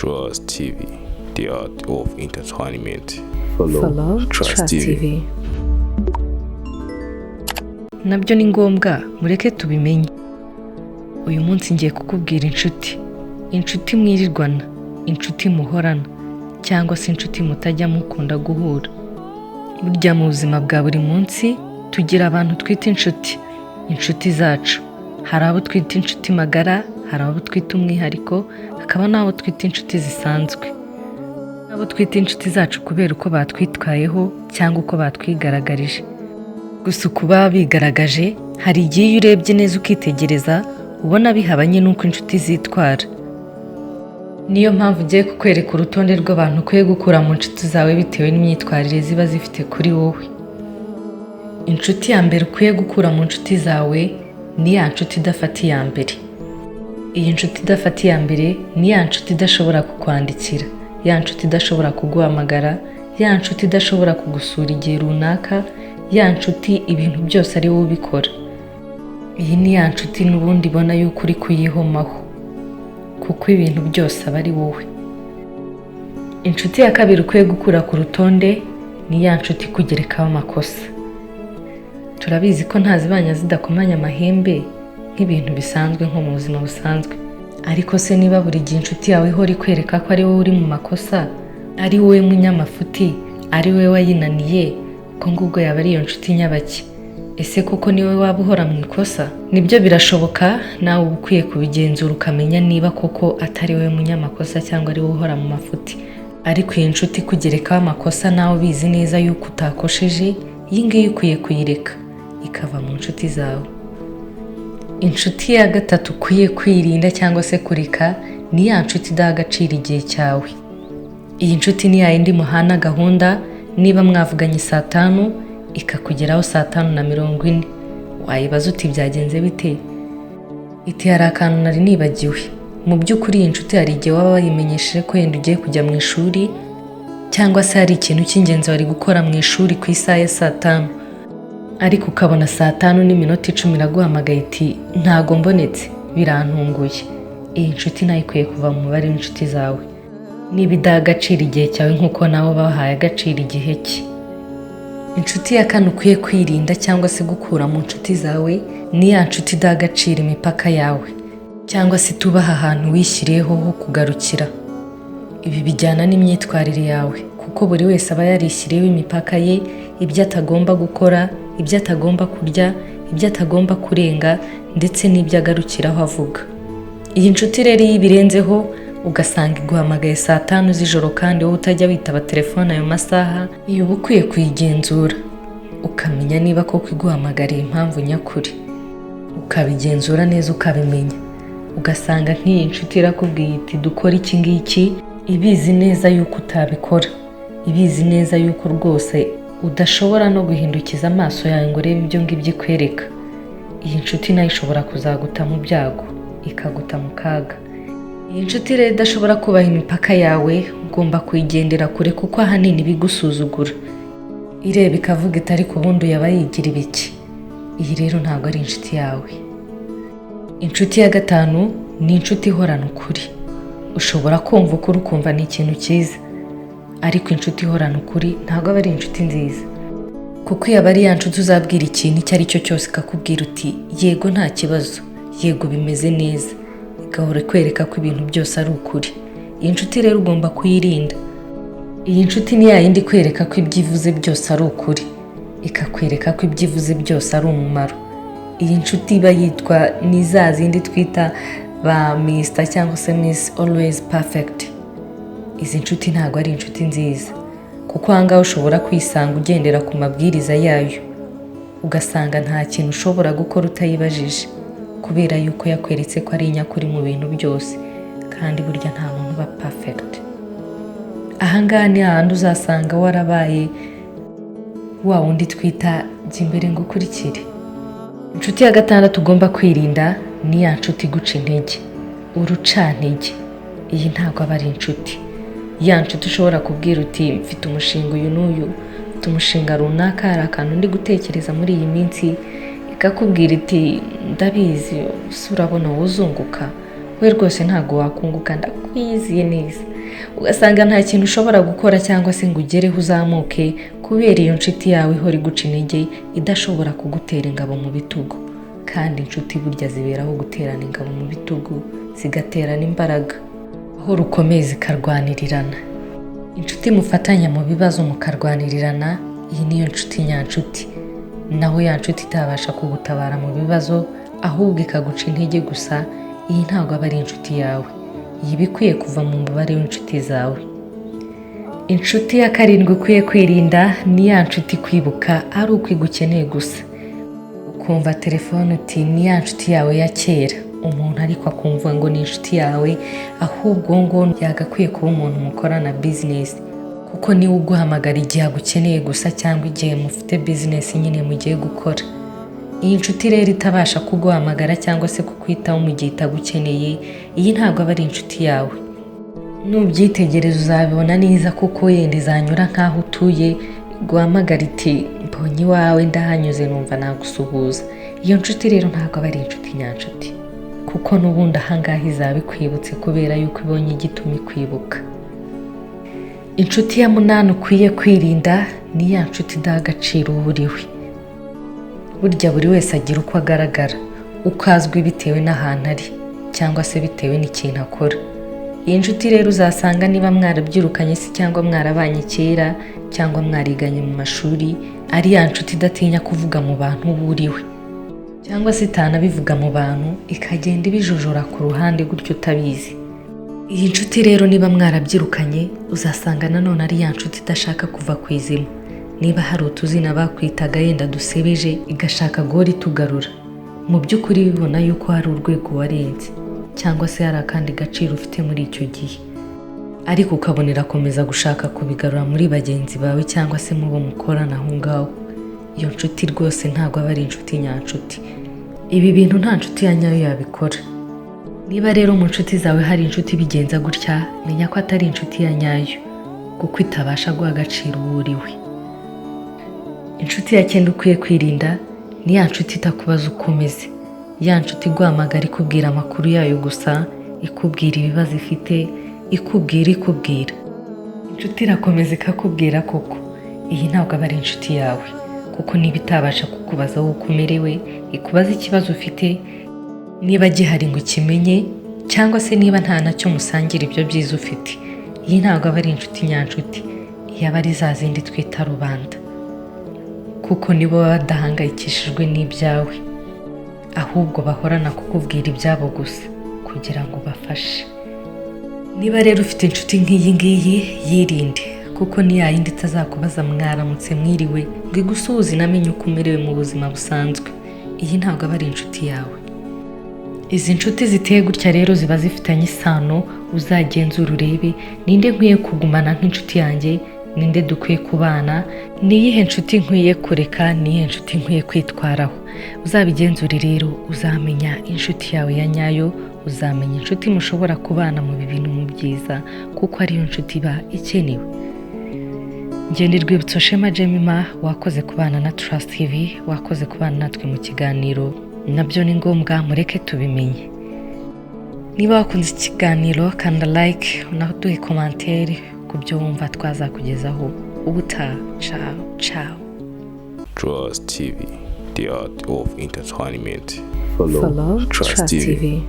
Trust TV, the art of entertainment. Follow Trust TV. Nabyo ni ngombwa mureke tubimenye. Uyu munsi ngiye kukubwira inshuti mwirirwana, inshuti muhorana, cyangwa se inshuti mutajya mukunda guhura. Burya mu buzima bwa buri munsi tugira abantu twita inshuti zacu. Hari abo twita inshuti magara, hari abo twita umwihariko, hakaba n'abo twita inshuti zisanzwe. Abo twita inshuti zacu kubera uko batwitwayeho cyangwa uko batwigaragarije. Gusa kuba bigaragaje, hari igihe iyo urebye neza ukitegereza ubona bihabanye n'uko inshuti zitwara. Niyo mpamvu ugiye kukwereka urutonde rw'abantu ukwiye gukura mu nshuti zawe bitewe n'imyitwarire ziba zifite kuri wowe. Inshuti ya mbere ukwiye gukura mu nshuti zawe ni ya nshuti idafata iya mbere. Iyi nshuti idafata iya mbere ni ya nshuti idashobora kukwandikira, ya nshuti idashobora kuguhamagara, ya nshuti idashobora kugusura igihe runaka, ya nshuti ibintu byose ari wowe ubikora. Iyi ni ya nshuti n'ubundi ibona yuko uri kuyihomaho, kuko ibintu byose aba ari wowe. Inshuti ya kabiri ukwiye gukura ku rutonde ni ya nshuti ikugerekaho amakosa. Turabizi ko ntazibanya zidakomanya amahembe nk'ibintu bisanzwe nko mu buzima busanzwe. Ariko se niba buri gihe inshuti yawe ihora ikwereka ko ari wowe uri mu makosa, ari wowe munyamafuti, ari wowe wayinaniye, ubwo ngubwo yaba ari iyo nshuti nyabaki? Ese koko ni wowe waba uhora mu ikosa? Nibyo birashoboka, nawe uba ukwiye kubigenzura ukamenya niba koko atari wowe munyamakosa cyangwa ari wowe uhora mu mafuti. Ariko iyi nshuti ikugerekaho amakosa nawe ubizi neza yuko utakosheje, iyi ngiyi ukwiye kuyireka ikava mu nshuti zawe. Inshuti ya gatatu ukwiye kwirinda cyangwa se kureka ni ya nshuti idaha agaciro igihe cyawe. Iyi nshuti ni yayindi muhana gahunda, niba mwavuganye 5:00 ikakugeraho 5:40, wayibaza uti byagenze bite? Iti hari akantu nari nibagiwe. Mu by'ukuri iyi nshuti hari igihe waba wayimenyesheje ko yenda ugiye kujya mu ishuri, cyangwa se hari ikintu cy'ingenzi wari gukora mu ishuri ku isaha ya 5:00, ariko ukabona 5:10 iraguhamagaye iti ntago mbonetse, birantunguye. Iyi nshuti nayo ikwiye kuva mu mubare w'inshuti zawe. Niba idaha agaciro igihe cyawe nk'uko nawe bahaye agaciro igihe cye. Inshuti ya kane ukwiye kwirinda cyangwa se gukura mu nshuti zawe ni ya nshuti idaha agaciro imipaka yawe, cyangwa se tubaha ahantu wishyiriyeho ho kugarukira. Ibi bijyana n'imyitwarire yawe, kuko buri wese aba yarishyiriyeho imipaka ye, ibyo atagomba gukora, ibyo atagomba kurya, ibyo atagomba kurenga, ndetse n'ibyo agarukiraho avuga. Iyi nshuti rero iyo ibirenzeho ugasanga iguhamagaye 5:00 z'ijoro kandi wowe utajya witaba telefone ayo masaha, iyo uba ukwiye kuyigenzura ukamenya niba koko iguhamagariye impamvu nyakuri, ukabigenzura neza ukabimenya. Ugasanga nk'iyi nshuti irakubwiye iti dukora iki ngiki, ibizi neza yuko utabikora, ibizi neza yuko rwose udashobora no guhindukiza amaso yawe ngo urebe ibyo ngibyo ikwereka. Iyi nshuti nayo ishobora kuzaguta mu byago, ikaguta mu kaga. Iyi nshuti rero idashobora kubaha imipaka yawe ugomba kuyigendera kure, kuko ahanini bigusuzugura. Ireba ikavuga iti ariko ubundi yaba yigira ibiki? Iyi rero ntabwo ari inshuti yawe. Inshuti ya gatanu ni inshuti ihorana ukuri. Ushobora kumva ukuri ukumva ni ikintu cyiza, ariko inshuti ihorana ukuri ntabwo aba ari inshuti nziza, kuko yaba ari ya nshuti uzabwira ikintu icyo ari cyo cyose ikakubwira uti yego nta kibazo, yego bimeze neza, igahora ikwereka ko ibintu byose ari ukuri. Iyi nshuti rero ugomba kuyirinda. Iyi nshuti ni yayindi ikwereka ko ibyo ivuze byose ari ukuri, ikakwereka ko ibyo ivuze byose ari umumaro. Iyi nshuti iba yitwa ni za zindi twita ba Mr cyangwa se Miss Always Perfect. Izi nshuti ntabwo ari inshuti nziza, kuko ahangaha ushobora kwisanga ugendera ku mabwiriza yayo, ugasanga nta kintu ushobora gukora utayibajije, kubera yuko yakweretse ko ari inyakuri mu bintu byose, kandi burya nta muntu uba perfect. Ahangaha ni ahandi uzasanga warabaye wa wundi twita jya imbere ngo ukurikire. Inshuti ya gatandatu ugomba kwirinda ni ya nshuti iguca intege, urucantege. Iyi ntabwo aba ari inshuti. Ya nshuti ushobora kubwira uti mfite umushinga uyu n'uyu, mfite umushinga runaka, hari akantu ndi gutekereza muri iyi minsi, ikakubwira iti ndabizi urabona wowe uzunguka, we rwose ntabwo wakunguka, ndakwiyiziye neza. ugasanga nta kintu ushobora gukora cyangwa se ngo ugereho uzamuke kubera iyo nshuti yawe ihora iguca intege idashobora kugutera ingabo mu bitugu. Kandi inshuti burya ziberaho guterana ingabo mu bitugu zigaterana imbaraga, aho rukomeye zikarwanirirana. Inshuti mufatanya mu bibazo mukarwanirirana, iyi niyo nshuti nyanshuti. Naho ya nshuti itabasha kugutabara mu bibazo ahubwo ikaguca intege gusa, iyi ntabwo aba ari inshuti yawe. Iyi bikwiye kuva mu mubare w'inshuti zawe. Inshuti ya karindwi ukwiye kwirinda ni ya nshuti kwibuka ari uko igukeneye gusa. Ukumva telefone uti ni ya nshuti yawe ya kera, umuntu ariko akumva ngo ni inshuti yawe, ahubwo ngo yagakwiye kuba umuntu mukorana business, kuko niwe uguhamagara igihe agukeneye gusa cyangwa igihe mufite business nyine mugiye gukora. Iyi nshuti rero itabasha kuguhamagara cyangwa se kukwitaho mu gihe itagukeneye, iyi ntabwo aba ari inshuti yawe. Nubyitegereza uzabibona neza kuko yenda izanyura nk'aho utuye, guhamagara iti mbonye iwawe ndahanyuze numva nagusuhuza. Iyo nshuti rero ntabwo aba ari inshuti nyanshuti, kuko n'ubundi ahangaha izaba ikwibutse kubera yuko ibonye igituma ikwibuka. Inshuti ya munani ukwiye kwirinda ni ya nshuti idaha agaciro uba uriwe. Burya buri wese agira uko agaragara, uko azwi bitewe n'ahantu ari cyangwa se bitewe n'ikintu akora. Iyi nshuti rero uzasanga niba mwarabyirukanye se cyangwa mwarabanye kera cyangwa mwariganye mu mashuri, ari ya nshuti idatinya kuvuga mu bantu uba uriwe, cyangwa se itanabivuga mu bantu ikagenda ibijojora ku ruhande gutyo utabizi. Iyi nshuti rero niba mwarabyirukanye uzasanga nanone ari ya nshuti idashaka kuva ku izima. Niba hari utuzina bakwitaga yenda dusebeje igashaka guhora itugarura, mu by'ukuri bibona yuko hari urwego warenze cyangwa se hari akandi gaciro ufite muri icyo gihe, ariko ukabonera komeza gushaka kubigarura muri bagenzi bawe cyangwa se mu bo mukorana aho ngaho. Iyo nshuti rwose ntabwo aba ari inshuti nyanshuti. Ibi bintu nta nshuti ya nyayo yabikora. Niba rero mu nshuti zawe hari inshuti bigenza gutya, menya ko atari inshuti ya nyayo, kuko itabasha guha agaciro uwo uriwe. Inshuti ya cyenda ukwiye kwirinda ni ya nshuti itakubaza uko umeze, ya nshuti iguhamagara ikubwira amakuru yayo gusa, ikubwira ibibazo ifite, ikubwira. Inshuti irakomeza ikakubwira koko, iyi ntabwo aba ari inshuti yawe, kuko niba itabasha kukubaza aho uko umerewe, ikubaza ikibazo ufite, niba gihari ngo ikimenye, cyangwa se niba nta nacyo musangira ibyo byiza ufite, iyi ntabwo aba ari inshuti nyanshuti. Iyi aba ari za zindi twita rubanda, kuko nibo baba badahangayikishijwe n'ibyawe, ahubwo bahorana kukubwira ibyabo gusa kugira ngo bafashe. Niba rero ufite inshuti nk'iyi ngiyi, yirinde, kuko ni yayindi itazakubaza mwaramutse mwiriwe ngo igusuhuze inamenye uko umerewe mu buzima busanzwe. Iyi ntabwo aba ari inshuti yawe. Izi nshuti ziteye gutya rero ziba zifitanye isano, uzagenzura urebe ninde nkwiye kugumana nk'inshuti yanjye, ninde dukwiye kubana, niyihe nshuti nkwiye kureka, niyihe nshuti nkwiye kwitwaraho. Uzabigenzure rero uzamenya inshuti yawe ya nyayo, uzamenya inshuti mushobora kubana mu bintu mu byiza, kuko ariyo nshuti iba ikenewe. Ngende Rwibutso Shema Jemima, wakoze kubana na Trust TV, wakoze kubana natwe mu kiganiro. Nabyo ni ngombwa mureke tubimenye. Niba wakunze ikiganiro kanda like, unaduhe commentaire ku byo wumva twazakugezaho ubutaha. Ciao. Trust TV, the art of entertainment. Follow Trust TV.